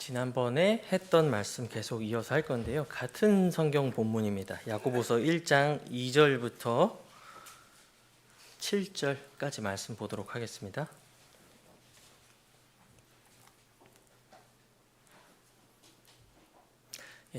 지난번에 했던 말씀 계속 이어서 할 건데요. 같은 성경 본문입니다. 야고보서 1장 2절부터 7절까지 말씀 보도록 하겠습니다.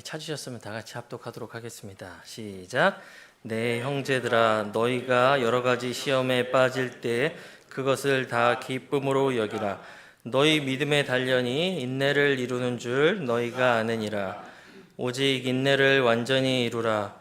찾으셨으면 다 같이 합독하도록 하겠습니다. 시작. 내 형제들아, 너희가 여러 가지 시험에 빠질 때 그것을 다 기쁨으로 여기라. 너희 믿음의 단련이 인내를 이루는 줄 너희가 아느니라. 오직 인내를 완전히 이루라.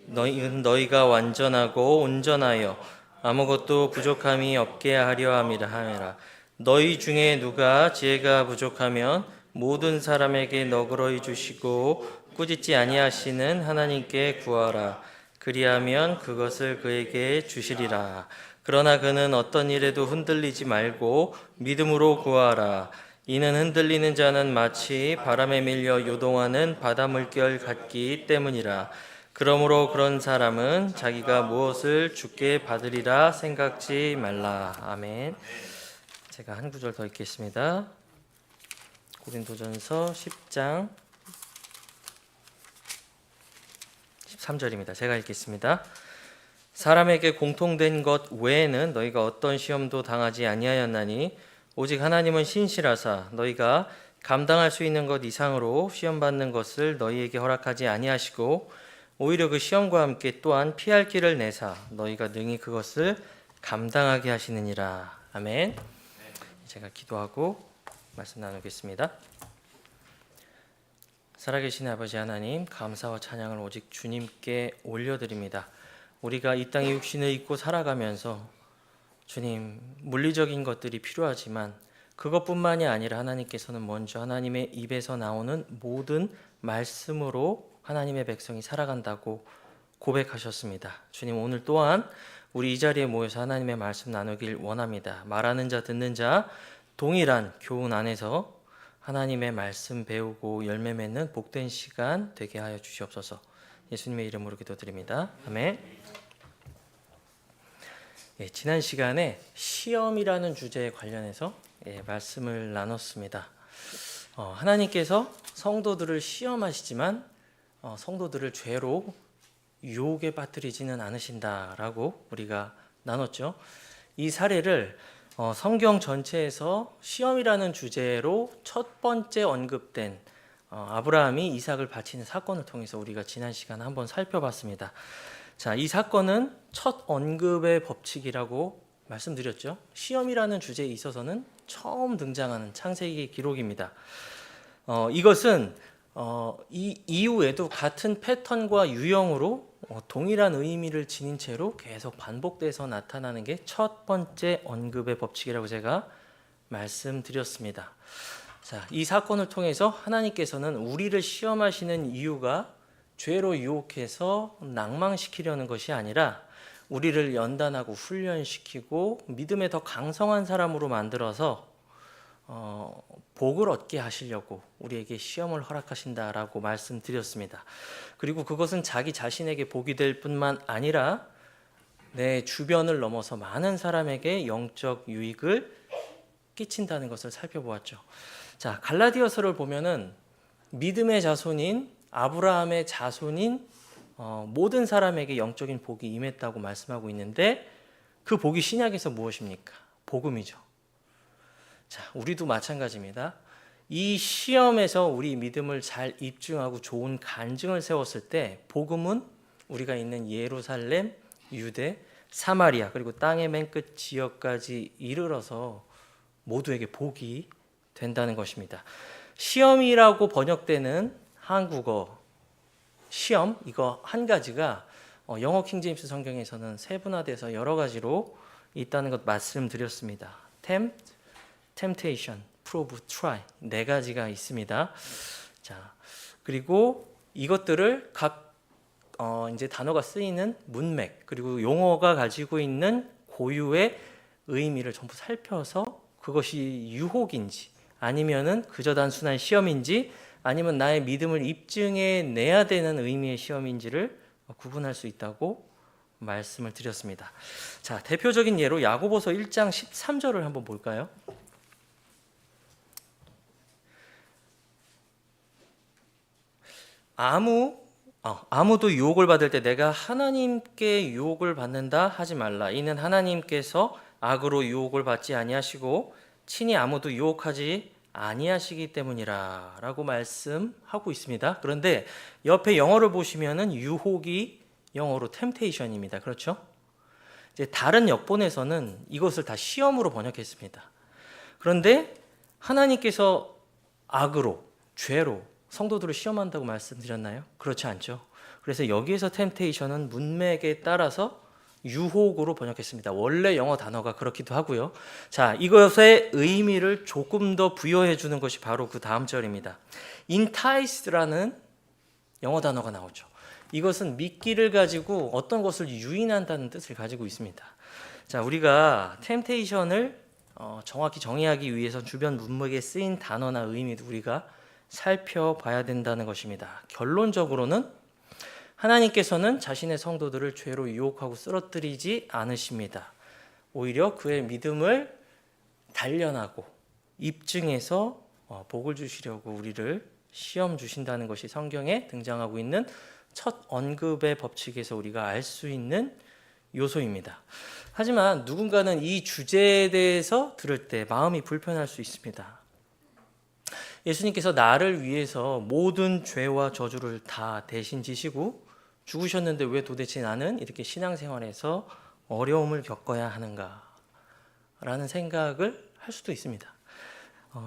너희가 완전하고 온전하여 아무것도 부족함이 없게 하려 함이라. 너희 중에 누가 지혜가 부족하면 모든 사람에게 너그러이 주시고 꾸짖지 아니하시는 하나님께 구하라. 그리하면 그것을 그에게 주시리라. 그러나 그는 어떤 일에도 흔들리지 말고 믿음으로 구하라. 이는 흔들리는 자는 마치 바람에 밀려 요동하는 바다 물결 같기 때문이라. 그러므로 그런 사람은 자기가 무엇을 주께 받으리라 생각지 말라. 아멘. 제가 한 구절 더 읽겠습니다. 고린도전서 10장 13절입니다. 제가 읽겠습니다. 사람에게 공통된 것 외에는 너희가 어떤 시험도 당하지 아니하였나니 오직 하나님은 신실하사 너희가 감당할 수 있는 것 이상으로 시험 받는 것을 너희에게 허락하지 아니하시고 오히려 그 시험과 함께 또한 피할 길을 내사 너희가 능히 그것을 감당하게 하시느니라. 아멘. 제가 기도하고 말씀 나누겠습니다. 살아계신 아버지 하나님, 감사와 찬양을 오직 주님께 올려드립니다. 우리가 이 땅에 육신을 입고 살아가면서 주님, 물리적인 것들이 필요하지만 그것뿐만이 아니라 하나님께서는 먼저 하나님의 입에서 나오는 모든 말씀으로 하나님의 백성이 살아간다고 고백하셨습니다. 주님, 오늘 또한 우리 이 자리에 모여서 하나님의 말씀 나누길 원합니다. 말하는 자, 듣는 자 동일한 교훈 안에서 하나님의 말씀 배우고 열매 맺는 복된 시간 되게 하여 주시옵소서. 예수님의 이름으로 기도드립니다. 아멘. 지난 시간에 시험이라는 주제에 관련해서 말씀을 나눴습니다. 하나님께서 성도들을 시험하시지만 성도들을 죄로 유혹에 빠뜨리지는 않으신다라고 우리가 나눴죠. 이 사례를 성경 전체에서 시험이라는 주제로 첫 번째 언급된 아브라함이 이삭을 바치는 사건을 통해서 우리가 지난 시간에 한번 살펴봤습니다. 자, 이 사건은 첫 언급의 법칙이라고 말씀드렸죠. 시험이라는 주제에 있어서는 처음 등장하는 창세기 기록입니다. 이것은 이 이후에도 같은 패턴과 유형으로 동일한 의미를 지닌 채로 계속 반복돼서 나타나는 게 첫 번째 언급의 법칙이라고 제가 말씀드렸습니다. 자, 이 사건을 통해서 하나님께서는 우리를 시험하시는 이유가 죄로 유혹해서 낭망시키려는 것이 아니라 우리를 연단하고 훈련시키고 믿음에 더 강성한 사람으로 만들어서 복을 얻게 하시려고 우리에게 시험을 허락하신다라고 말씀드렸습니다. 그리고 그것은 자기 자신에게 복이 될 뿐만 아니라 내 주변을 넘어서 많은 사람에게 영적 유익을 끼친다는 것을 살펴보았죠. 자, 갈라디아서를 보면은 믿음의 자손인 아브라함의 자손인 모든 사람에게 영적인 복이 임했다고 말씀하고 있는데 그 복이 신약에서 무엇입니까? 복음이죠. 자, 우리도 마찬가지입니다. 이 시험에서 우리 믿음을 잘 입증하고 좋은 간증을 세웠을 때 복음은 우리가 있는 예루살렘, 유대, 사마리아 그리고 땅의 맨 끝 지역까지 이르러서 모두에게 복이 된다는 것입니다. 시험이라고 번역되는 한국어 시험 이거 한 가지가 영어 킹제임스 성경에서는 세분화돼서 여러 가지로 있다는 것 말씀드렸습니다. tempt, temptation, prove, try 네 가지가 있습니다. 자, 그리고 이것들을 각 이제 단어가 쓰이는 문맥 그리고 용어가 가지고 있는 고유의 의미를 전부 살펴서 그것이 유혹인지 아니면은 그저 단순한 시험인지 아니면 나의 믿음을 입증해 내야 되는 의미의 시험인지를 구분할 수 있다고 말씀을 드렸습니다. 자, 대표적인 예로 야고보서 1장 13절을 한번 볼까요? 아무도 유혹을 받을 때 내가 하나님께 유혹을 받는다 하지 말라. 이는 하나님께서 악으로 유혹을 받지 아니하시고 친히 아무도 유혹하지 아니하시기 때문이라라고 말씀하고 있습니다. 그런데 옆에 영어를 보시면은 유혹이 영어로 temptation입니다. 그렇죠? 이제 다른 역본에서는 이것을 다 시험으로 번역했습니다. 그런데 하나님께서 악으로, 죄로 성도들을 시험한다고 말씀드렸나요? 그렇지 않죠. 그래서 여기에서 temptation은 문맥에 따라서 유혹으로 번역했습니다. 원래 영어 단어가 그렇기도 하고요. 자, 이것의 의미를 조금 더 부여해 주는 것이 바로 그 다음 절입니다. entice라는 영어 단어가 나오죠. 이것은 미끼를 가지고 어떤 것을 유인한다는 뜻을 가지고 있습니다. 자, 우리가 temptation을 정확히 정의하기 위해서 주변 문맥에 쓰인 단어나 의미도 우리가 살펴봐야 된다는 것입니다. 결론적으로는 하나님께서는 자신의 성도들을 죄로 유혹하고 쓰러뜨리지 않으십니다. 오히려 그의 믿음을 단련하고 입증해서 복을 주시려고 우리를 시험 주신다는 것이 성경에 등장하고 있는 첫 언급의 법칙에서 우리가 알 수 있는 요소입니다. 하지만 누군가는 이 주제에 대해서 들을 때 마음이 불편할 수 있습니다. 예수님께서 나를 위해서 모든 죄와 저주를 다 대신 지시고 죽으셨는데 왜 도대체 나는 이렇게 신앙생활에서 어려움을 겪어야 하는가 라는 생각을 할 수도 있습니다.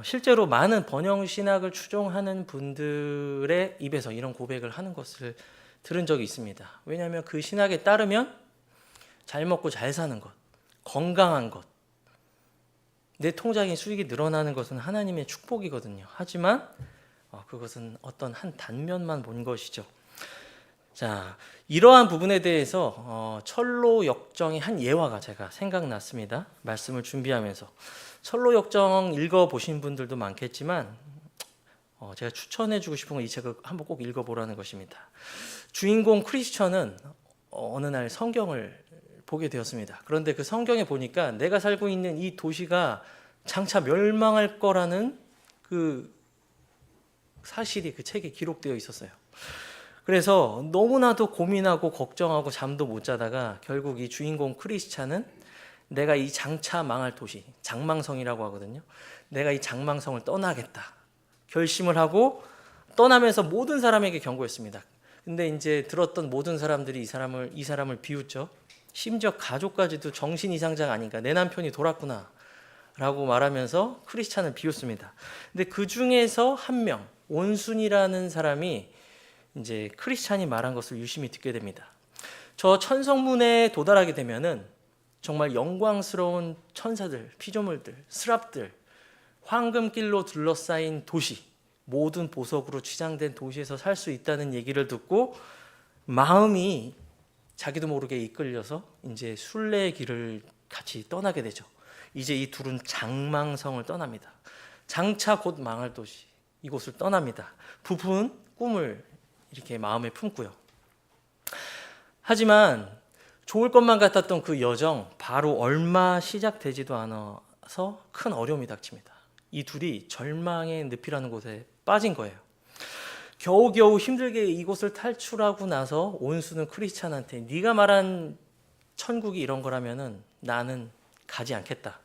실제로 많은 번영신학을 추종하는 분들의 입에서 이런 고백을 하는 것을 들은 적이 있습니다. 왜냐하면 그 신학에 따르면 잘 먹고 잘 사는 것, 건강한 것, 내 통장의 수익이 늘어나는 것은 하나님의 축복이거든요. 하지만 그것은 어떤 한 단면만 본 것이죠. 자, 이러한 부분에 대해서 철로 역정의 한 예화가 제가 생각났습니다. 말씀을 준비하면서 철로 역정 읽어보신 분들도 많겠지만 제가 추천해주고 싶은 건 이 책을 한번 꼭 읽어보라는 것입니다. 주인공 크리스천은 어느 날 성경을 보게 되었습니다. 그런데 그 성경에 보니까 내가 살고 있는 이 도시가 장차 멸망할 거라는 그 사실이 그 책에 기록되어 있었어요. 그래서 너무나도 고민하고 걱정하고 잠도 못 자다가 결국 이 주인공 크리스찬은 내가 이 장차 망할 도시, 장망성이라고 하거든요. 내가 이 장망성을 떠나겠다 결심을 하고 떠나면서 모든 사람에게 경고했습니다. 근데 이제 들었던 모든 사람들이 이 사람을 비웃죠. 심지어 가족까지도 정신 이상자가 아닌가, 내 남편이 돌았구나 라고 말하면서 크리스찬을 비웃습니다. 근데 그 중에서 한 명, 온순이라는 사람이 이제 크리스찬이 말한 것을 유심히 듣게 됩니다. 저 천성문에 도달하게 되면은 정말 영광스러운 천사들, 피조물들, 스랍들, 황금길로 둘러싸인 도시, 모든 보석으로 치장된 도시에서 살 수 있다는 얘기를 듣고 마음이 자기도 모르게 이끌려서 이제 순례의 길을 같이 떠나게 되죠. 이제 이 둘은 장망성을 떠납니다. 장차 곧 망할 도시, 이곳을 떠납니다. 부부는 꿈을 이렇게 마음에 품고요. 하지만 좋을 것만 같았던 그 여정 바로 얼마 시작되지도 않아서 큰 어려움이 닥칩니다. 이 둘이 절망의 늪이라는 곳에 빠진 거예요. 겨우겨우 힘들게 이곳을 탈출하고 나서 온수는 크리스찬한테 네가 말한 천국이 이런 거라면은 나는 가지 않겠다.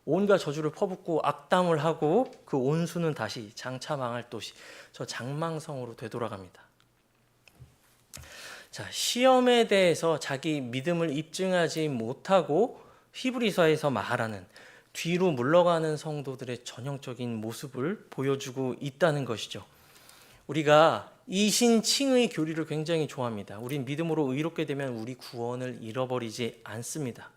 온갖 저주를 퍼붓고 악담을 하고 그 온수는 다시 장차 망할 도시, 저 장망성으로 되돌아갑니다. 자, 시험에 대해서 자기 믿음을 입증하지 못하고 히브리서에서 말하는 뒤로 물러가는 성도들의 전형적인 모습을 보여주고 있다는 것이죠. 우리가 이신칭의 교리를 굉장히 좋아합니다. 우린 믿음으로 의롭게 되면 우리 구원을 잃어버리지 않습니다.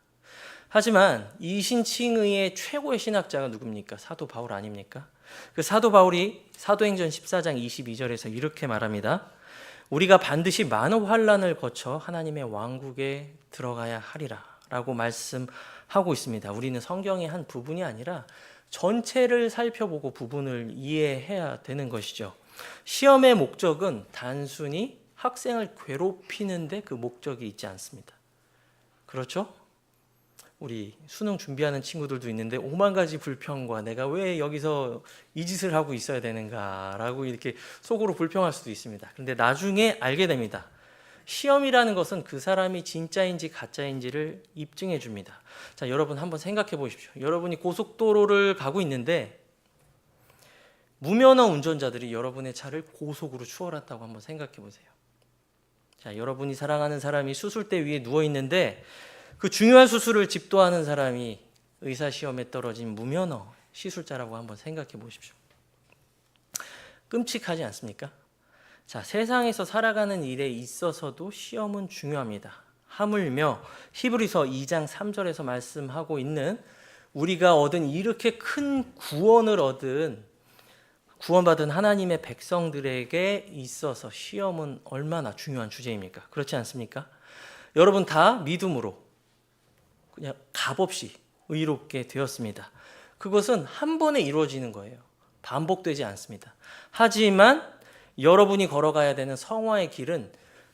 하지만 이신칭의의 최고의 신학자가 누굽니까? 사도 바울 아닙니까? 그 사도 바울이 사도행전 14장 22절에서 이렇게 말합니다. 우리가 반드시 많은 환난을 거쳐 하나님의 왕국에 들어가야 하리라 라고 말씀하고 있습니다. 우리는 성경의 한 부분이 아니라 전체를 살펴보고 부분을 이해해야 되는 것이죠. 시험의 목적은 단순히 학생을 괴롭히는데 그 목적이 있지 않습니다. 그렇죠? 우리 수능 준비하는 친구들도 있는데 오만 가지 불평과 내가 왜 여기서 이 짓을 하고 있어야 되는가라고 이렇게 속으로 불평할 수도 있습니다. 그런데 나중에 알게 됩니다. 시험이라는 것은 그 사람이 진짜인지 가짜인지를 입증해 줍니다. 자, 여러분 한번 생각해 보십시오. 여러분이 고속도로를 가고 있는데 무면허 운전자들이 여러분의 차를 고속으로 추월한다고 한번 생각해 보세요. 자, 여러분이 사랑하는 사람이 수술대 위에 누워 있는데 그 중요한 수술을 집도하는 사람이 의사시험에 떨어진 무면허 시술자라고 한번 생각해 보십시오. 끔찍하지 않습니까? 자, 세상에서 살아가는 일에 있어서도 시험은 중요합니다. 하물며 히브리서 2장 3절에서 말씀하고 있는 우리가 얻은 이렇게 큰 구원받은 하나님의 백성들에게 있어서 시험은 얼마나 중요한 주제입니까? 그렇지 않습니까? 여러분 다 믿음으로 그냥 값없이 의롭게 되었습니다. 그것은 한 번에 이루어지는 거예요. 반복되지 않습니다. 하지만 여러분이 걸어가야 되는 성화의 길은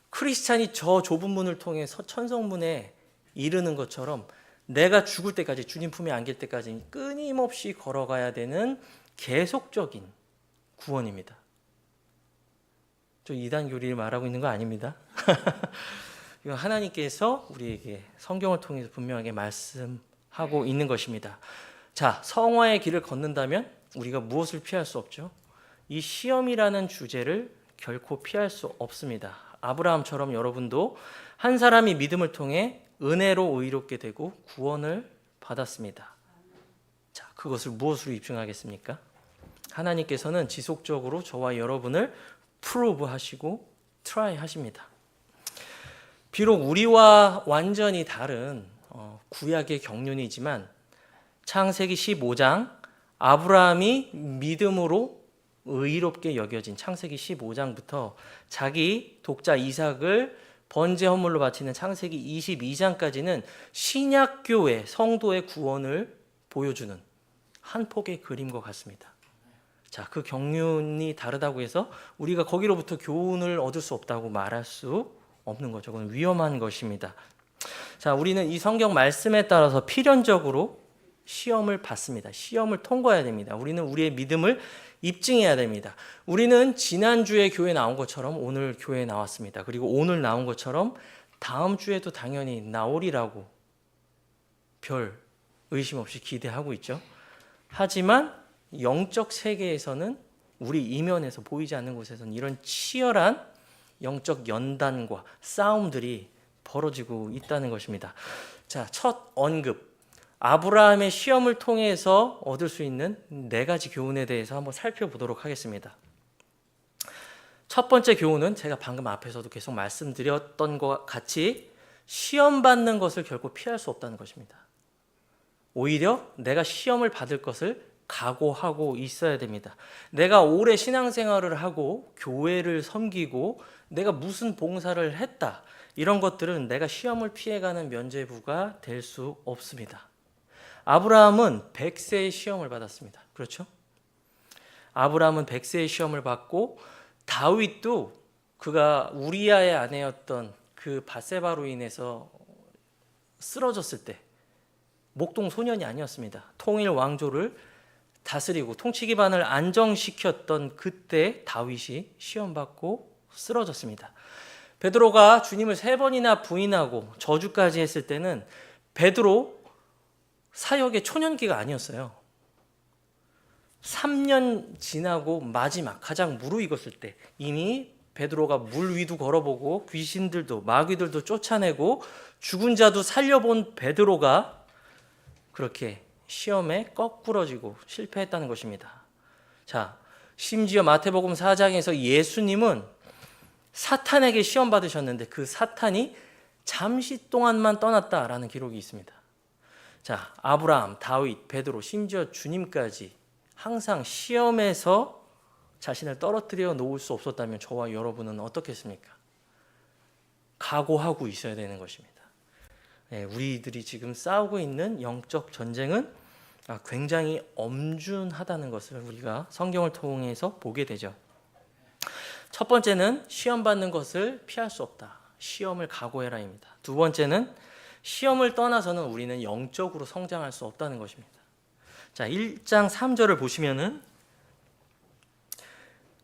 크리스찬이 저 좁은 문을 통해 천성문에 이르는 것처럼 내가 죽을 때까지, 주님 품에 안길 때까지 끊임없이 걸어가야 되는 계속적인 구원입니다. 저 이단 교리를 말하고 있는 거 아닙니다. 하나님께서 우리에게 성경을 통해서 분명하게 말씀하고 있는 것입니다. 자, 성화의 길을 걷는다면 우리가 무엇을 피할 수 없죠? 이 시험이라는 주제를 결코 피할 수 없습니다. 아브라함처럼 여러분도 한 사람이 믿음을 통해 은혜로 의롭게 되고 구원을 받았습니다. 자, 그것을 무엇으로 입증하겠습니까? 하나님께서는 지속적으로 저와 여러분을 프로브 하시고 트라이 하십니다. 비록 우리와 완전히 다른 구약의 경륜이지만 창세기 15장 아브라함이 믿음으로 의롭게 여겨진 창세기 15장부터 자기 독자 이삭을 번제 헌물로 바치는 창세기 22장까지는 신약교회 성도의 구원을 보여주는 한 폭의 그림과 같습니다. 자, 그 경륜이 다르다고 해서 우리가 거기로부터 교훈을 얻을 수 없다고 말할 수 없는 거죠. 그건 위험한 것입니다. 자, 우리는 이 성경 말씀에 따라서 필연적으로 시험을 받습니다. 시험을 통과해야 됩니다. 우리는 우리의 믿음을 입증해야 됩니다. 우리는 지난주에 교회 나온 것처럼 오늘 교회에 나왔습니다. 그리고 오늘 나온 것처럼 다음 주에도 당연히 나오리라고 별 의심 없이 기대하고 있죠. 하지만 영적 세계에서는 우리 이면에서 보이지 않는 곳에서는 이런 치열한 영적 연단과 싸움들이 벌어지고 있다는 것입니다. 자, 첫 언급. 아브라함의 시험을 통해서 얻을 수 있는 네 가지 교훈에 대해서 한번 살펴보도록 하겠습니다. 첫 번째 교훈은 제가 방금 앞에서도 계속 말씀드렸던 것과 같이 시험 받는 것을 결코 피할 수 없다는 것입니다. 오히려 내가 시험을 받을 것을 각오하고 있어야 됩니다. 내가 오래 신앙생활을 하고 교회를 섬기고 내가 무슨 봉사를 했다. 이런 것들은 내가 시험을 피해가는 면죄부가 될 수 없습니다. 아브라함은 100세의 시험을 받았습니다. 그렇죠? 아브라함은 100세의 시험을 받고 다윗도 그가 우리아의 아내였던 그 바세바로 인해서 쓰러졌을 때 목동 소년이 아니었습니다. 통일 왕조를 다스리고 통치 기반을 안정시켰던 그때 다윗이 시험받고 쓰러졌습니다. 베드로가 주님을 3번이나 부인하고 저주까지 했을 때는 베드로 사역의 초년기가 아니었어요. 3년 지나고 마지막 가장 무르익었을 때 이미 베드로가 물 위도 걸어보고 귀신들도 마귀들도 쫓아내고 죽은 자도 살려본 베드로가 그렇게 시험에 거꾸러지고 실패했다는 것입니다. 자, 심지어 마태복음 4장에서 예수님은 사탄에게 시험 받으셨는데 그 사탄이 잠시 동안만 떠났다라는 기록이 있습니다. 자, 아브라함, 다윗, 베드로, 심지어 주님까지 항상 시험에서 자신을 떨어뜨려 놓을 수 없었다면 저와 여러분은 어떻겠습니까? 각오하고 있어야 되는 것입니다. 네, 우리들이 지금 싸우고 있는 영적 전쟁은 굉장히 엄중하다는 것을 우리가 성경을 통해서 보게 되죠. 첫 번째는 시험 받는 것을 피할 수 없다. 시험을 각오해라입니다. 두 번째는 시험을 떠나서는 우리는 영적으로 성장할 수 없다는 것입니다. 자, 1장 3절을 보시면은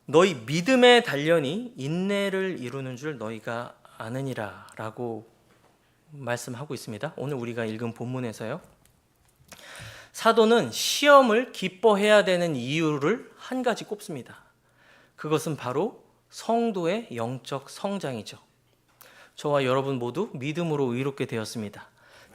너희 믿음의 단련이 인내를 이루는 줄 너희가 아느니라 라고 말씀하고 있습니다. 오늘 우리가 읽은 본문에서요. 사도는 시험을 기뻐해야 되는 이유를 한 가지 꼽습니다. 그것은 바로 성도의 영적 성장이죠. 저와 여러분 모두 믿음으로 의롭게 되었습니다.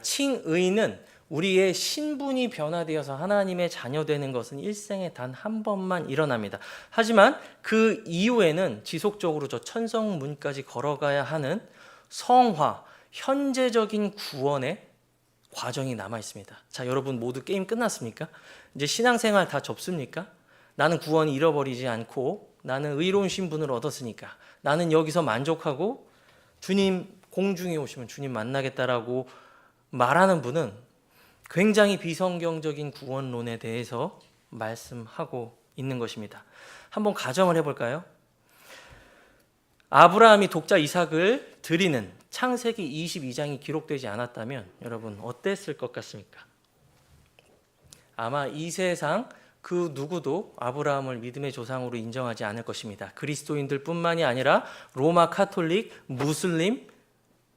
칭의는 우리의 신분이 변화되어서 하나님의 자녀 되는 것은 일생에 단 한 번만 일어납니다. 하지만 그 이후에는 지속적으로 저 천성문까지 걸어가야 하는 성화, 현재적인 구원의 과정이 남아 있습니다. 자, 여러분 모두 게임 끝났습니까? 이제 신앙생활 다 접습니까? 나는 구원 잃어버리지 않고 나는 의로운 신분을 얻었으니까 나는 여기서 만족하고 주님 공중에 오시면 주님 만나겠다라고 말하는 분은 굉장히 비성경적인 구원론에 대해서 말씀하고 있는 것입니다. 한번 가정을 해볼까요? 아브라함이 독자 이삭을 드리는 창세기 22장이 기록되지 않았다면 여러분 어땠을 것 같습니까? 아마 이 세상 그 누구도 아브라함을 믿음의 조상으로 인정하지 않을 것입니다. 그리스도인들 뿐만이 아니라 로마 카톨릭, 무슬림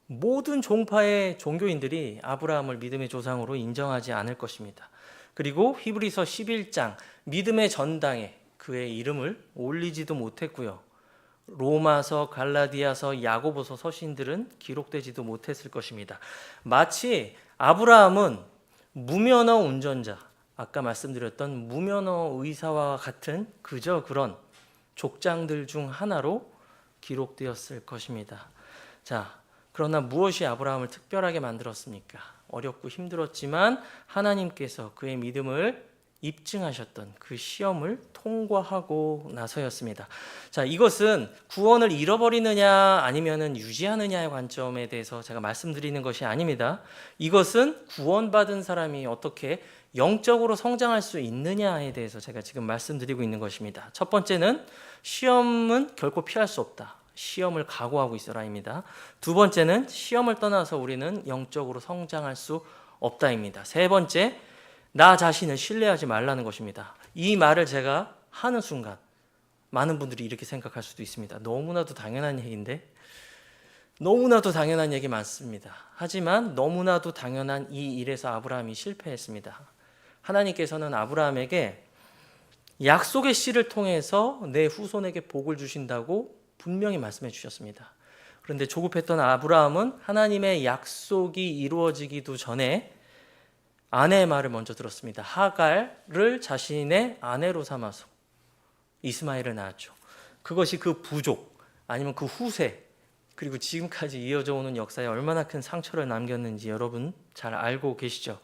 모든 종파의 종교인들이 아브라함을 믿음의 조상으로 인정하지 않을 것입니다. 그리고 히브리서 11장 믿음의 전당에 그의 이름을 올리지도 못했고요. 로마서, 갈라디아서, 야고보서 서신들은 기록되지도 못했을 것입니다. 마치 아브라함은 무면허 운전자, 아까 말씀드렸던 무면허 의사와 같은 그저 그런 족장들 중 하나로 기록되었을 것입니다. 자, 그러나 무엇이 아브라함을 특별하게 만들었습니까? 어렵고 힘들었지만 하나님께서 그의 믿음을 입증하셨던 그 시험을 통과하고 나서였습니다. 자, 이것은 구원을 잃어버리느냐 아니면은 유지하느냐의 관점에 대해서 제가 말씀드리는 것이 아닙니다. 이것은 구원받은 사람이 어떻게 영적으로 성장할 수 있느냐에 대해서 제가 지금 말씀드리고 있는 것입니다. 첫 번째는 시험은 결코 피할 수 없다. 시험을 각오하고 있어라입니다. 두 번째는 시험을 떠나서 우리는 영적으로 성장할 수 없다입니다. 세 번째, 나 자신을 신뢰하지 말라는 것입니다. 이 말을 제가 하는 순간 많은 분들이 이렇게 생각할 수도 있습니다. 너무나도 당연한 얘기인데, 너무나도 당연한 얘기 많습니다. 하지만 너무나도 당연한 이 일에서 아브라함이 실패했습니다. 하나님께서는 아브라함에게 약속의 씨를 통해서 내 후손에게 복을 주신다고 분명히 말씀해 주셨습니다. 그런데 조급했던 아브라함은 하나님의 약속이 이루어지기도 전에 아내의 말을 먼저 들었습니다. 하갈을 자신의 아내로 삼아서 이스마엘을 낳았죠. 그것이 그 부족 아니면 그 후세 그리고 지금까지 이어져 오는 역사에 얼마나 큰 상처를 남겼는지 여러분 잘 알고 계시죠?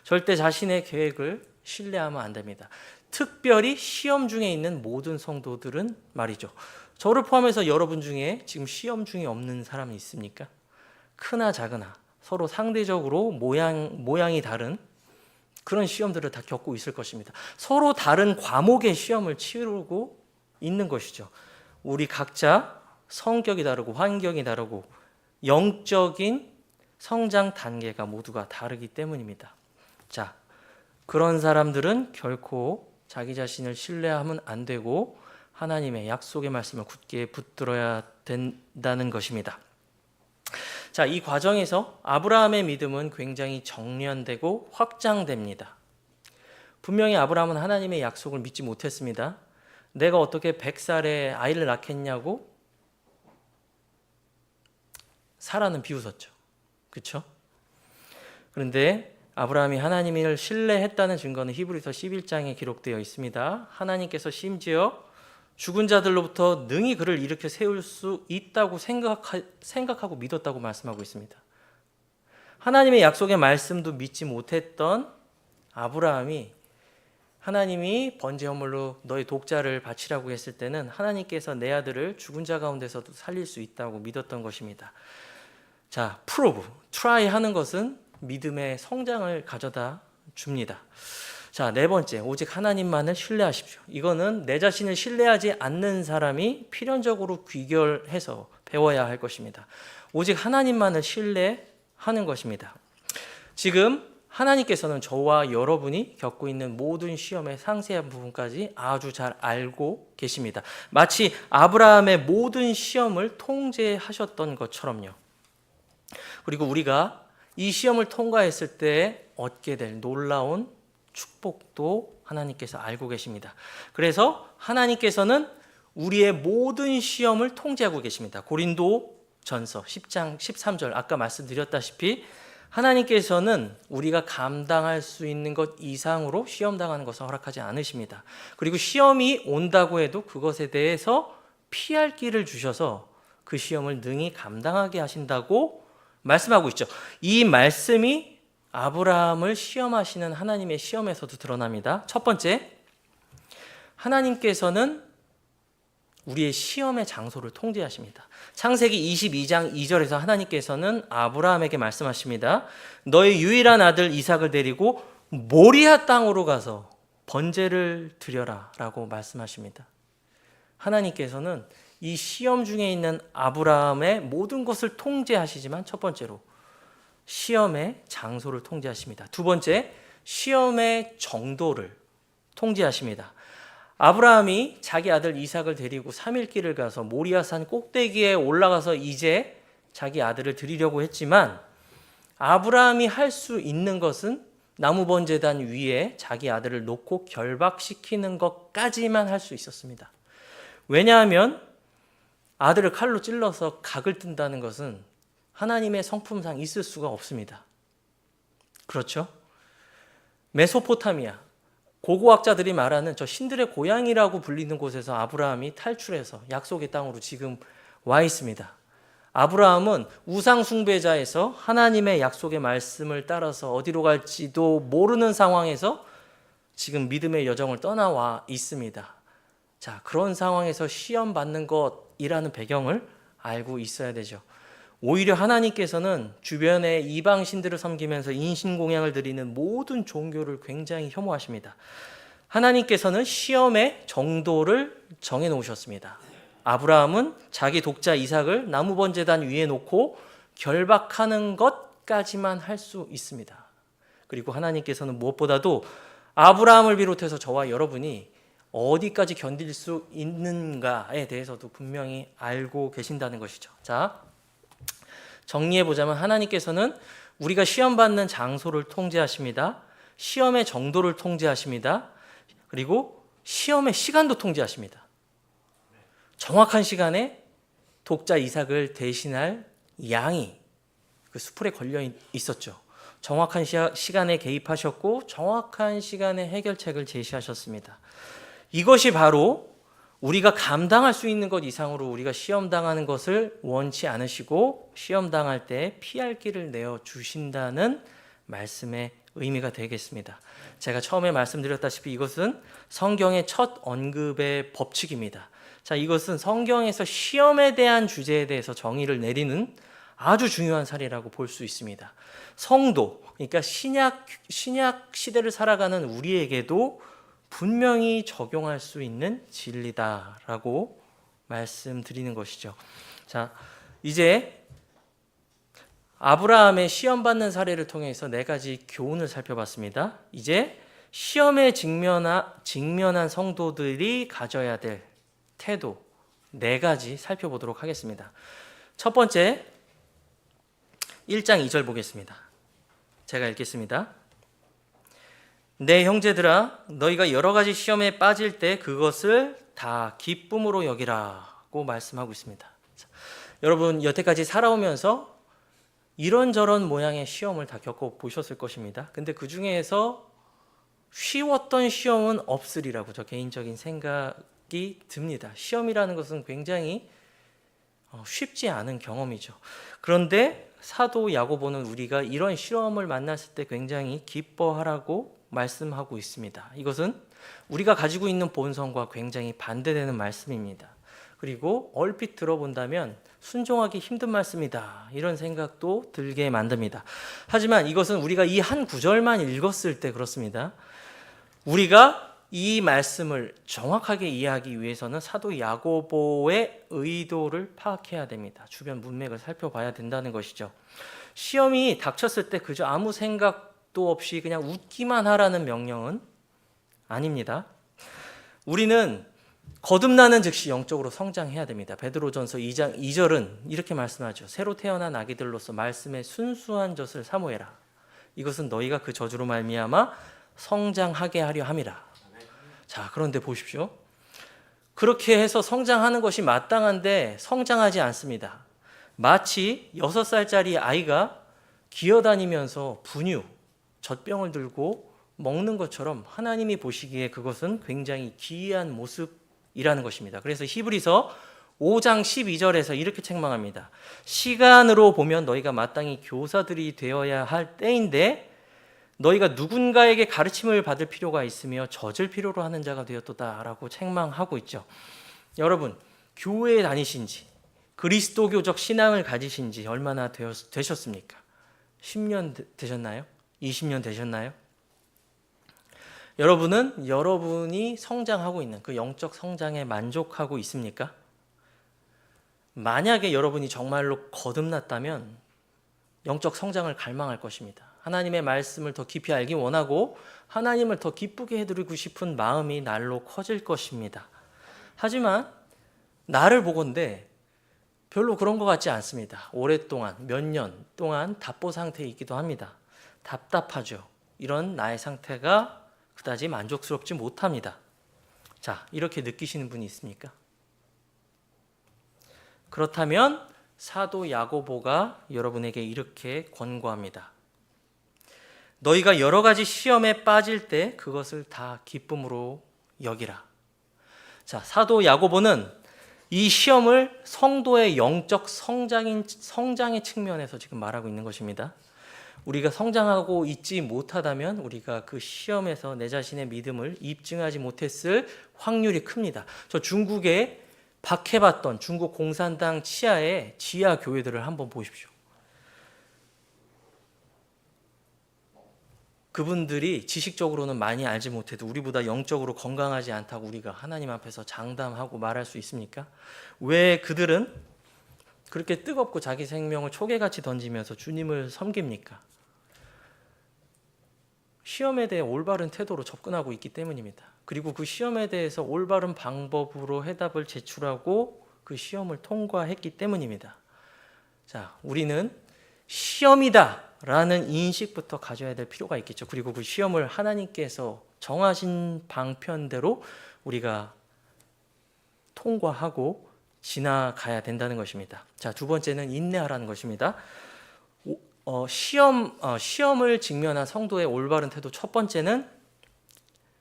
절대 자신의 계획을 신뢰하면 안 됩니다. 특별히 시험 중에 있는 모든 성도들은 말이죠. 저를 포함해서 여러분 중에 지금 시험 중에 없는 사람이 있습니까? 크나 작으나 서로 상대적으로 모양이 다른 그런 시험들을 다 겪고 있을 것입니다. 서로 다른 과목의 시험을 치르고 있는 것이죠. 우리 각자 성격이 다르고 환경이 다르고 영적인 성장 단계가 모두가 다르기 때문입니다. 자, 그런 사람들은 결코 자기 자신을 신뢰하면 안 되고 하나님의 약속의 말씀을 굳게 붙들어야 된다는 것입니다. 자, 이 과정에서 아브라함의 믿음은 굉장히 정련되고 확장됩니다. 분명히 아브라함은 하나님의 약속을 믿지 못했습니다. 내가 어떻게 100살에 아이를 낳겠냐고 사라는 비웃었죠. 그렇죠? 그런데 아브라함이 하나님을 신뢰했다는 증거는 히브리서 11장에 기록되어 있습니다. 하나님께서 심지어 죽은 자들로부터 능히 그를 일으켜 세울 수 있다고 생각하고 믿었다고 말씀하고 있습니다. 하나님의 약속의 말씀도 믿지 못했던 아브라함이 하나님이 번제 헌물로 너의 독자를 바치라고 했을 때는 하나님께서 내 아들을 죽은 자 가운데서도 살릴 수 있다고 믿었던 것입니다. 자, 프로브, 트라이 하는 것은 믿음의 성장을 가져다 줍니다. 자, 네 번째, 오직 하나님만을 신뢰하십시오. 이거는 내 자신을 신뢰하지 않는 사람이 필연적으로 귀결해서 배워야 할 것입니다. 오직 하나님만을 신뢰하는 것입니다. 지금 하나님께서는 저와 여러분이 겪고 있는 모든 시험의 상세한 부분까지 아주 잘 알고 계십니다. 마치 아브라함의 모든 시험을 통제하셨던 것처럼요. 그리고 우리가 이 시험을 통과했을 때 얻게 될 놀라운 축복도 하나님께서 알고 계십니다. 그래서 하나님께서는 우리의 모든 시험을 통제하고 계십니다. 고린도전서 10장 13절 아까 말씀드렸다시피 하나님께서는 우리가 감당할 수 있는 것 이상으로 시험당하는 것을 허락하지 않으십니다. 그리고 시험이 온다고 해도 그것에 대해서 피할 길을 주셔서 그 시험을 능히 감당하게 하신다고 말씀하고 있죠. 이 말씀이 아브라함을 시험하시는 하나님의 시험에서도 드러납니다. 첫 번째, 하나님께서는 우리의 시험의 장소를 통제하십니다. 창세기 22장 2절에서 하나님께서는 아브라함에게 말씀하십니다. 너의 유일한 아들 이삭을 데리고 모리아 땅으로 가서 번제를 드려라 라고 말씀하십니다. 하나님께서는 이 시험 중에 있는 아브라함의 모든 것을 통제하시지만 첫 번째로 시험의 장소를 통제하십니다. 두 번째, 시험의 정도를 통제하십니다. 아브라함이 자기 아들 이삭을 데리고 3일 길을 가서 모리아산 꼭대기에 올라가서 이제 자기 아들을 드리려고 했지만 아브라함이 할 수 있는 것은 나무번제단 위에 자기 아들을 놓고 결박시키는 것까지만 할 수 있었습니다. 왜냐하면 아들을 칼로 찔러서 각을 뜬다는 것은 하나님의 성품상 있을 수가 없습니다. 그렇죠? 메소포타미아, 고고학자들이 말하는 저 신들의 고향이라고 불리는 곳에서 아브라함이 탈출해서 약속의 땅으로 지금 와 있습니다. 아브라함은 우상 숭배자에서 하나님의 약속의 말씀을 따라서 어디로 갈지도 모르는 상황에서 지금 믿음의 여정을 떠나와 있습니다. 자, 그런 상황에서 시험 받는 것이라는 배경을 알고 있어야 되죠. 오히려 하나님께서는 주변의 이방 신들을 섬기면서 인신공양을 드리는 모든 종교를 굉장히 혐오하십니다. 하나님께서는 시험의 정도를 정해 놓으셨습니다. 아브라함은 자기 독자 이삭을 나무번제단 위에 놓고 결박하는 것까지만 할 수 있습니다. 그리고 하나님께서는 무엇보다도 아브라함을 비롯해서 저와 여러분이 어디까지 견딜 수 있는가에 대해서도 분명히 알고 계신다는 것이죠. 자, 정리해보자면 하나님께서는 우리가 시험받는 장소를 통제하십니다. 시험의 정도를 통제하십니다. 그리고 시험의 시간도 통제하십니다. 정확한 시간에 독자 이삭을 대신할 양이 그 수풀에 걸려 있었죠. 정확한 시간에 개입하셨고 정확한 시간에 해결책을 제시하셨습니다. 이것이 바로 우리가 감당할 수 있는 것 이상으로 우리가 시험당하는 것을 원치 않으시고 시험당할 때 피할 길을 내어주신다는 말씀의 의미가 되겠습니다. 제가 처음에 말씀드렸다시피 이것은 성경의 첫 언급의 법칙입니다. 자, 이것은 성경에서 시험에 대한 주제에 대해서 정의를 내리는 아주 중요한 사례라고 볼 수 있습니다. 성도, 그러니까 신약 시대를 살아가는 우리에게도 분명히 적용할 수 있는 진리다라고 말씀드리는 것이죠. 자, 이제 아브라함의 시험받는 사례를 통해서 4가지 교훈을 살펴봤습니다. 이제 시험에 직면한 성도들이 가져야 될 태도 4가지 살펴보도록 하겠습니다. 첫 번째, 1장 2절 보겠습니다. 제가 읽겠습니다. 내 형제들아, 너희가 여러 가지 시험에 빠질 때 그것을 다 기쁨으로 여기라고 말씀하고 있습니다. 자, 여러분 여태까지 살아오면서 이런저런 모양의 시험을 다 겪어보셨을 것입니다. 근데 그 중에서 쉬웠던 시험은 없으리라고 저 개인적인 생각이 듭니다. 시험이라는 것은 굉장히 쉽지 않은 경험이죠. 그런데 사도 야고보는 우리가 이런 시험을 만났을 때 굉장히 기뻐하라고 말씀하고 있습니다. 이것은 우리가 가지고 있는 본성과 굉장히 반대되는 말씀입니다. 그리고 얼핏 들어본다면 순종하기 힘든 말씀이다 이런 생각도 들게 만듭니다. 하지만 이것은 우리가 이 한 구절만 읽었을 때 그렇습니다. 우리가 이 말씀을 정확하게 이해하기 위해서는 사도 야고보의 의도를 파악해야 됩니다. 주변 문맥을 살펴봐야 된다는 것이죠. 시험이 닥쳤을 때 그저 아무 생각도 없이 그냥 웃기만 하라는 명령은 아닙니다. 우리는 거듭나는 즉시 영적으로 성장해야 됩니다. 베드로전서 2장 2절은 이렇게 말씀하죠. 새로 태어난 아기들로서 말씀의 순수한 젖을 사모해라. 이것은 너희가 그 저주로 말미암아 성장하게 하려 함이라. 자, 그런데 보십시오. 그렇게 해서 성장하는 것이 마땅한데 성장하지 않습니다. 마치 6살짜리 아이가 기어다니면서 분유, 젖병을 들고 먹는 것처럼 하나님이 보시기에 그것은 굉장히 기이한 모습이라는 것입니다. 그래서 히브리서 5장 12절에서 이렇게 책망합니다. 시간으로 보면 너희가 마땅히 교사들이 되어야 할 때인데 너희가 누군가에게 가르침을 받을 필요가 있으며 젖을 필요로 하는 자가 되었도다라고 책망하고 있죠. 여러분, 교회에 다니신지 그리스도교적 신앙을 가지신 지 얼마나 되셨습니까? 10년 되셨나요? 20년 되셨나요? 여러분은 여러분이 성장하고 있는 그 영적 성장에 만족하고 있습니까? 만약에 여러분이 정말로 거듭났다면 영적 성장을 갈망할 것입니다. 하나님의 말씀을 더 깊이 알기 원하고 하나님을 더 기쁘게 해드리고 싶은 마음이 날로 커질 것입니다. 하지만 나를 보건대 별로 그런 것 같지 않습니다. 오랫동안 몇 년 동안 답보 상태에 있기도 합니다. 답답하죠. 이런 나의 상태가 그다지 만족스럽지 못합니다. 자, 이렇게 느끼시는 분이 있습니까? 그렇다면 사도 야고보가 여러분에게 이렇게 권고합니다. 너희가 여러 가지 시험에 빠질 때 그것을 다 기쁨으로 여기라. 자, 사도 야고보는 이 시험을 성도의 영적 성장의 측면에서 지금 말하고 있는 것입니다. 우리가 성장하고 있지 못하다면 우리가 그 시험에서 내 자신의 믿음을 입증하지 못했을 확률이 큽니다. 저 중국에 박해받던 중국 공산당 치하의 지하 교회들을 한번 보십시오. 그분들이 지식적으로는 많이 알지 못해도 우리보다 영적으로 건강하지 않다고 우리가 하나님 앞에서 장담하고 말할 수 있습니까? 왜 그들은 그렇게 뜨겁고 자기 생명을 초계같이 던지면서 주님을 섬깁니까? 시험에 대해 올바른 태도로 접근하고 있기 때문입니다. 그리고 그 시험에 대해서 올바른 방법으로 해답을 제출하고 그 시험을 통과했기 때문입니다. 자, 우리는 시험이다 라는 인식부터 가져야 될 필요가 있겠죠. 그리고 그 시험을 하나님께서 정하신 방편대로 우리가 통과하고 지나가야 된다는 것입니다. 자, 두 번째는 인내하라는 것입니다. 시험을 직면한 성도의 올바른 태도 첫 번째는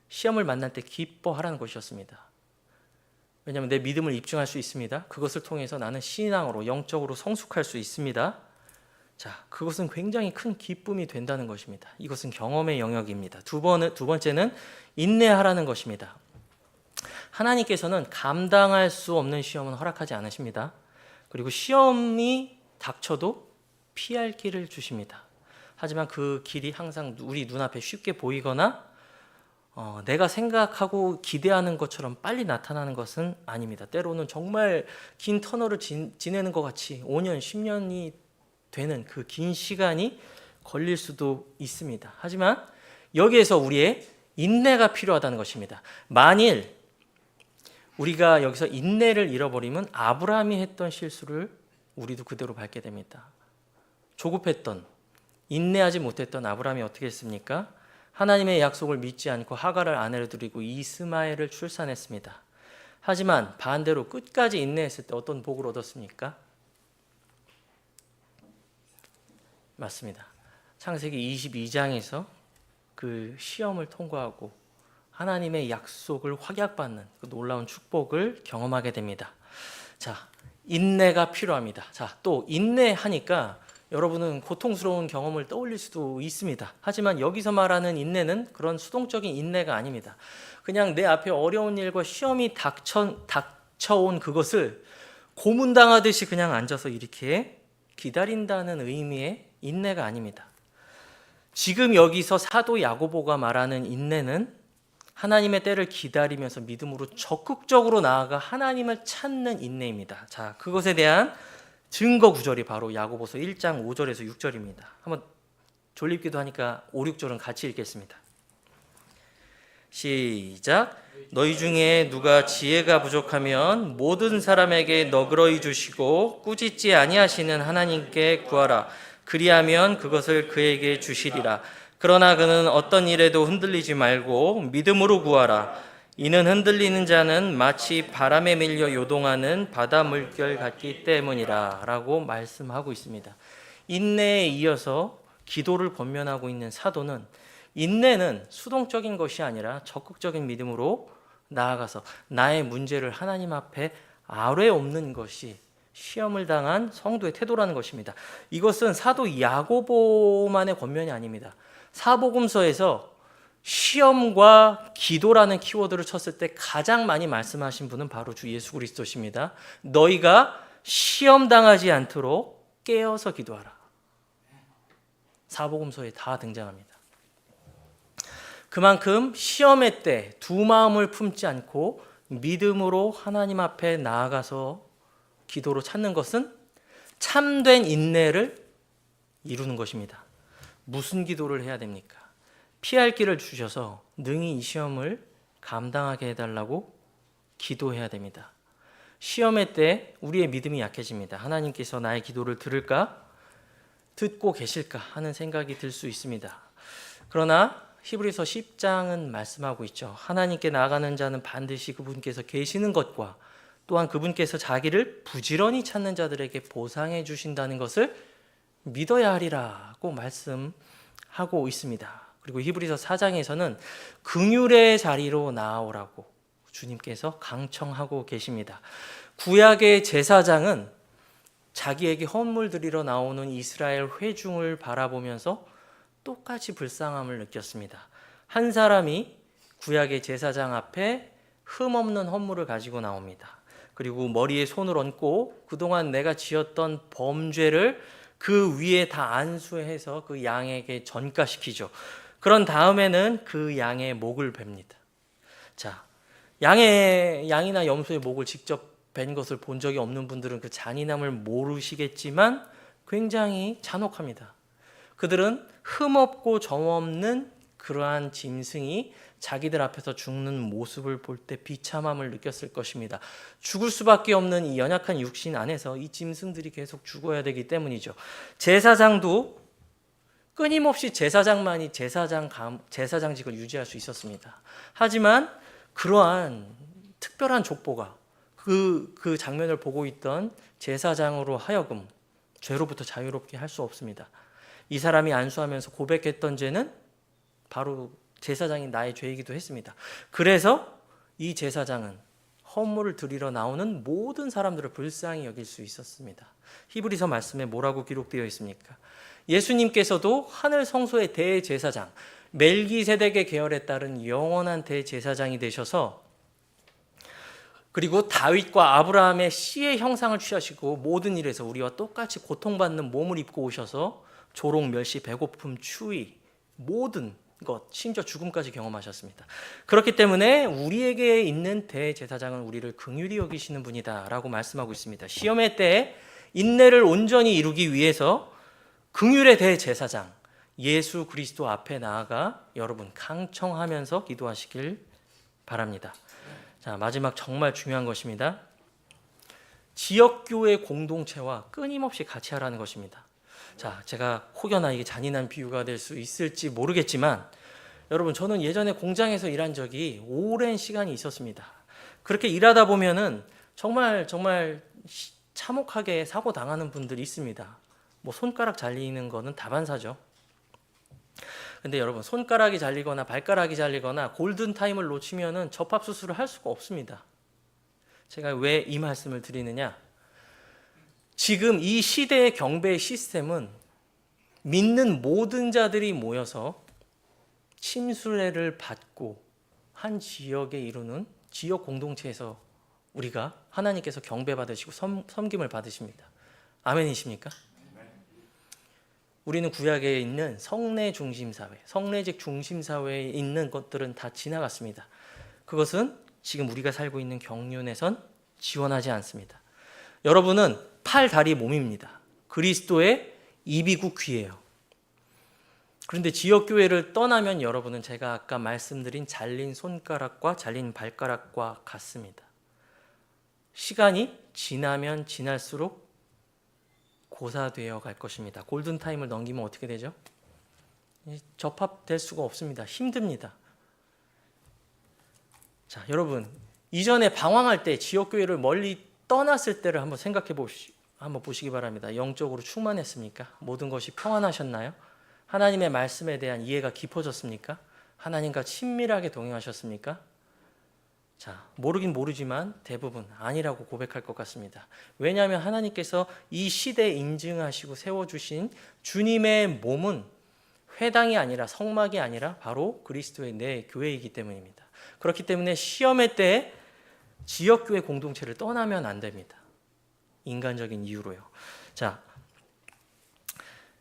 시험을 만날 때 기뻐하라는 것이었습니다. 왜냐하면 내 믿음을 입증할 수 있습니다. 그것을 통해서 나는 신앙으로 영적으로 성숙할 수 있습니다. 자, 그것은 굉장히 큰 기쁨이 된다는 것입니다. 이것은 경험의 영역입니다. 두 번째는 인내하라는 것입니다. 하나님께서는 감당할 수 없는 시험은 허락하지 않으십니다. 그리고 시험이 닥쳐도 피할 길을 주십니다. 하지만 그 길이 항상 우리 눈앞에 쉽게 보이거나 내가 생각하고 기대하는 것처럼 빨리 나타나는 것은 아닙니다. 때로는 정말 긴 터널을 지내는 것 같이 5년, 10년이 되는 그 긴 시간이 걸릴 수도 있습니다. 하지만 여기에서 우리의 인내가 필요하다는 것입니다. 만일 우리가 여기서 인내를 잃어버리면 아브라함이 했던 실수를 우리도 그대로 밟게 됩니다. 조급했던, 인내하지 못했던 아브라함이 어떻게 했습니까? 하나님의 약속을 믿지 않고 하갈을 아내로 들이고 이스마엘을 출산했습니다. 하지만 반대로 끝까지 인내했을 때 어떤 복을 얻었습니까? 맞습니다. 창세기 22장에서 그 시험을 통과하고 하나님의 약속을 확약받는 그 놀라운 축복을 경험하게 됩니다. 자, 인내가 필요합니다. 자, 또 인내하니까 여러분은 고통스러운 경험을 떠올릴 수도 있습니다. 하지만 여기서 말하는 인내는 그런 수동적인 인내가 아닙니다. 그냥 내 앞에 어려운 일과 시험이 닥쳐온 그것을 고문당하듯이 그냥 앉아서 이렇게 기다린다는 의미의 인내가 아닙니다. 지금 여기서 사도 야고보가 말하는 인내는 하나님의 때를 기다리면서 믿음으로 적극적으로 나아가 하나님을 찾는 인내입니다. 자, 그것에 대한 증거 구절이 바로 야고보서 1장 5절에서 6절입니다. 한번 졸립기도 하니까 5, 6절은 같이 읽겠습니다. 시작. 너희 중에 누가 지혜가 부족하면 모든 사람에게 너그러이 주시고 꾸짖지 아니하시는 하나님께 구하라. 그리하면 그것을 그에게 주시리라. 그러나 그는 어떤 일에도 흔들리지 말고 믿음으로 구하라. 이는 흔들리는 자는 마치 바람에 밀려 요동하는 바다 물결 같기 때문이라 라고 말씀하고 있습니다. 인내에 이어서 기도를 권면하고 있는 사도는 인내는 수동적인 것이 아니라 적극적인 믿음으로 나아가서 나의 문제를 하나님 앞에 아뢰옵는 것이 시험을 당한 성도의 태도라는 것입니다. 이것은 사도 야고보만의 권면이 아닙니다. 사복음서에서 시험과 기도라는 키워드를 쳤을 때 가장 많이 말씀하신 분은 바로 주 예수 그리스도십니다. 너희가 시험 당하지 않도록 깨어서 기도하라. 사복음서에 다 등장합니다. 그만큼 시험의 때 두 마음을 품지 않고 믿음으로 하나님 앞에 나아가서 기도로 찾는 것은 참된 인내를 이루는 것입니다. 무슨 기도를 해야 됩니까? 피할 길을 주셔서 능히 이 시험을 감당하게 해달라고 기도해야 됩니다. 시험의 때 우리의 믿음이 약해집니다. 하나님께서 나의 기도를 들을까? 듣고 계실까? 하는 생각이 들 수 있습니다. 그러나 히브리서 10장은 말씀하고 있죠. 하나님께 나아가는 자는 반드시 그분께서 계시는 것과 또한 그분께서 자기를 부지런히 찾는 자들에게 보상해 주신다는 것을 믿어야 하리라고 말씀하고 있습니다. 그리고 히브리서 4장에서는 긍휼의 자리로 나아오라고 주님께서 강청하고 계십니다. 구약의 제사장은 자기에게 헌물 드리러 나오는 이스라엘 회중을 바라보면서 똑같이 불쌍함을 느꼈습니다. 한 사람이 구약의 제사장 앞에 흠없는 헌물을 가지고 나옵니다. 그리고 머리에 손을 얹고 그동안 내가 지었던 범죄를 그 위에 다 안수해서 그 양에게 전가시키죠. 그런 다음에는 그 양의 목을 뱁니다. 자, 양이나 염소의 목을 직접 벤 것을 본 적이 없는 분들은 그 잔인함을 모르시겠지만 굉장히 잔혹합니다. 그들은 흠없고 점없는 그러한 짐승이 자기들 앞에서 죽는 모습을 볼 때 비참함을 느꼈을 것입니다. 죽을 수밖에 없는 이 연약한 육신 안에서 이 짐승들이 계속 죽어야 되기 때문이죠. 제사장도 끊임없이 제사장만이 제사장직을 유지할 수 있었습니다. 하지만 그러한 특별한 족보가 그 장면을 보고 있던 제사장으로 하여금 죄로부터 자유롭게 할 수 없습니다. 이 사람이 안수하면서 고백했던 죄는 바로 제사장인 나의 죄이기도 했습니다. 그래서 이 제사장은 헌물을 드리러 나오는 모든 사람들을 불쌍히 여길 수 있었습니다. 히브리서 말씀에 뭐라고 기록되어 있습니까? 예수님께서도 하늘 성소의 대제사장, 멜기세덱의 계열에 따른 영원한 대제사장이 되셔서 그리고 다윗과 아브라함의 씨의 형상을 취하시고 모든 일에서 우리와 똑같이 고통받는 몸을 입고 오셔서 조롱, 멸시, 배고픔, 추위, 모든 것, 심지어 죽음까지 경험하셨습니다. 그렇기 때문에 우리에게 있는 대제사장은 우리를 긍휼히 여기시는 분이다 라고 말씀하고 있습니다. 시험의 때에 인내를 온전히 이루기 위해서 긍휼의 대제사장 예수 그리스도 앞에 나아가 여러분 강청하면서 기도하시길 바랍니다. 자, 마지막 정말 중요한 것입니다. 지역교회 공동체와 끊임없이 같이 하라는 것입니다. 자, 제가 혹여나 이게 잔인한 비유가 될 수 있을지 모르겠지만 여러분, 저는 예전에 공장에서 일한 적이 오랜 시간이 있었습니다. 그렇게 일하다 보면은 정말 참혹하게 사고 당하는 분들이 있습니다. 뭐 손가락 잘리는 거는 다반사죠. 근데 여러분, 손가락이 잘리거나 발가락이 잘리거나 골든타임을 놓치면은 접합수술을 할 수가 없습니다. 제가 왜 이 말씀을 드리느냐? 지금 이 시대의 경배 시스템은 믿는 모든 자들이 모여서 침수례를 받고 한 지역에 이루는 지역 공동체에서 우리가 하나님께서 경배 받으시고 섬김을 받으십니다. 아멘이십니까? 우리는 구약에 있는 성례 중심사회, 성례직 중심사회에 있는 것들은 다 지나갔습니다. 그것은 지금 우리가 살고 있는 경륜에선 지원하지 않습니다. 여러분은 팔, 다리, 몸입니다. 그리스도의 입이고 귀예요. 그런데 지역교회를 떠나면 여러분은 제가 아까 말씀드린 잘린 손가락과 잘린 발가락과 같습니다. 시간이 지나면 지날수록 고사되어 갈 것입니다. 골든타임을 넘기면 어떻게 되죠? 접합될 수가 없습니다. 힘듭니다. 자, 여러분, 이전에 방황할 때 지역교회를 멀리 떠났을 때를 한번 한번 보시기 바랍니다. 영적으로 충만했습니까? 모든 것이 평안하셨나요? 하나님의 말씀에 대한 이해가 깊어졌습니까? 하나님과 친밀하게 동행하셨습니까? 자, 모르긴 모르지만 대부분 아니라고 고백할 것 같습니다. 왜냐하면 하나님께서 이 시대에 인증하시고 세워주신 주님의 몸은 회당이 아니라 성막이 아니라 바로 그리스도의 내 교회이기 때문입니다. 그렇기 때문에 시험의 때에 지역교회 공동체를 떠나면 안 됩니다. 인간적인 이유로요. 자,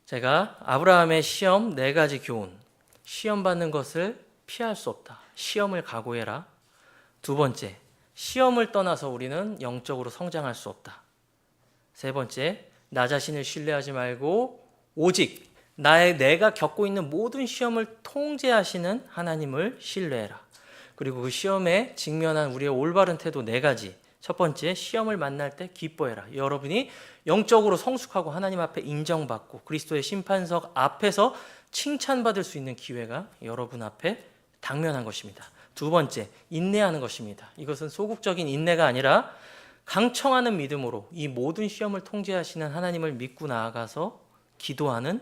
제가 아브라함의 시험 4가지 교훈, 시험 받는 것을 피할 수 없다. 시험을 각오해라. 2번째, 시험을 떠나서 우리는 영적으로 성장할 수 없다. 3번째, 나 자신을 신뢰하지 말고 오직 내가 겪고 있는 모든 시험을 통제하시는 하나님을 신뢰해라. 그리고 그 시험에 직면한 우리의 올바른 태도 4가지. 첫 번째, 시험을 만날 때 기뻐해라. 여러분이 영적으로 성숙하고 하나님 앞에 인정받고 그리스도의 심판석 앞에서 칭찬받을 수 있는 기회가 여러분 앞에 당면한 것입니다. 2번째, 인내하는 것입니다. 이것은 소극적인 인내가 아니라 강청하는 믿음으로 이 모든 시험을 통제하시는 하나님을 믿고 나아가서 기도하는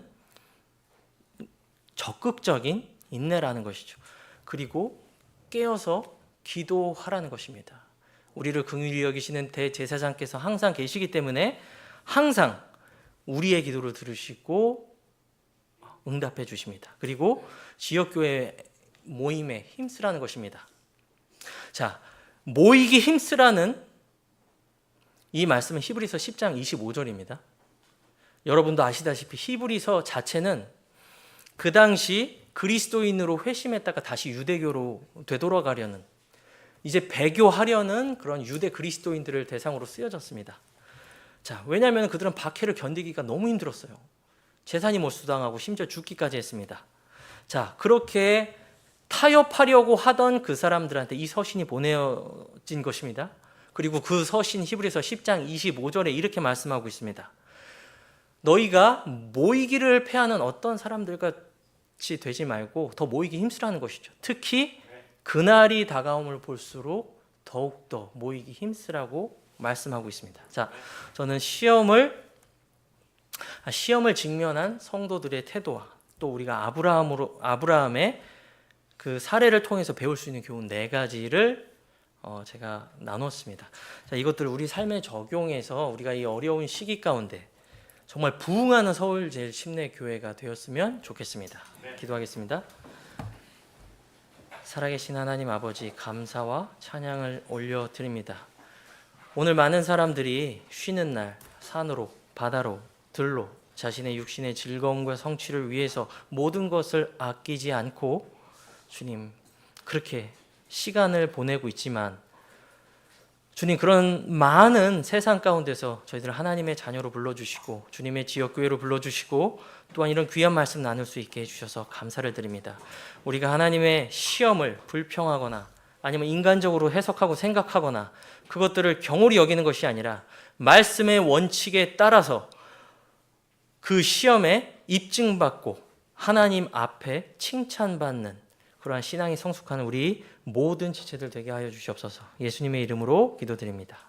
적극적인 인내라는 것이죠. 그리고 깨어서 기도하라는 것입니다. 우리를 긍휼히 여기시는 대제사장께서 항상 계시기 때문에 항상 우리의 기도를 들으시고 응답해 주십니다. 그리고 지역교회 모임에 힘쓰라는 것입니다. 자, 모이기 힘쓰라는 이 말씀은 히브리서 10장 25절입니다. 여러분도 아시다시피 히브리서 자체는 그 당시 그리스도인으로 회심했다가 다시 유대교로 되돌아가려는, 이제 배교하려는 그런 유대 그리스도인들을 대상으로 쓰여졌습니다. 자, 왜냐하면 그들은 박해를 견디기가 너무 힘들었어요. 재산이 몰수당하고 심지어 죽기까지 했습니다. 자, 그렇게 타협하려고 하던 그 사람들한테 이 서신이 보내진 것입니다. 그리고 그 서신 히브리서 10장 25절에 이렇게 말씀하고 있습니다. 너희가 모이기를 패하는 어떤 사람들같이 되지 말고 더 모이기 힘쓰라는 것이죠. 특히 그날이 다가옴을 볼수록 더욱더 모이기 힘쓰라고 말씀하고 있습니다. 자, 저는 시험을 직면한 성도들의 태도와 또 우리가 아브라함의 그 사례를 통해서 배울 수 있는 교훈 4가지를 제가 나눴습니다. 자, 이것들을 우리 삶에 적용해서 우리가 이 어려운 시기 가운데 정말 부흥하는 서울제일심례교회가 되었으면 좋겠습니다. 기도하겠습니다. 살아계신 하나님 아버지, 감사와 찬양을 올려드립니다. 오늘 많은 사람들이 쉬는 날 산으로, 바다로, 들로 자신의 육신의 즐거움과 성취를 위해서 모든 것을 아끼지 않고 주님, 그렇게 시간을 보내고 있지만 주님, 그런 많은 세상 가운데서 저희들 하나님의 자녀로 불러주시고 주님의 지역교회로 불러주시고 또한 이런 귀한 말씀 나눌 수 있게 해주셔서 감사를 드립니다. 우리가 하나님의 시험을 불평하거나 아니면 인간적으로 해석하고 생각하거나 그것들을 경홀히 여기는 것이 아니라 말씀의 원칙에 따라서 그 시험에 입증받고 하나님 앞에 칭찬받는 그러한 신앙이 성숙하는 우리 모든 지체들 되게 하여 주시옵소서. 예수님의 이름으로 기도드립니다.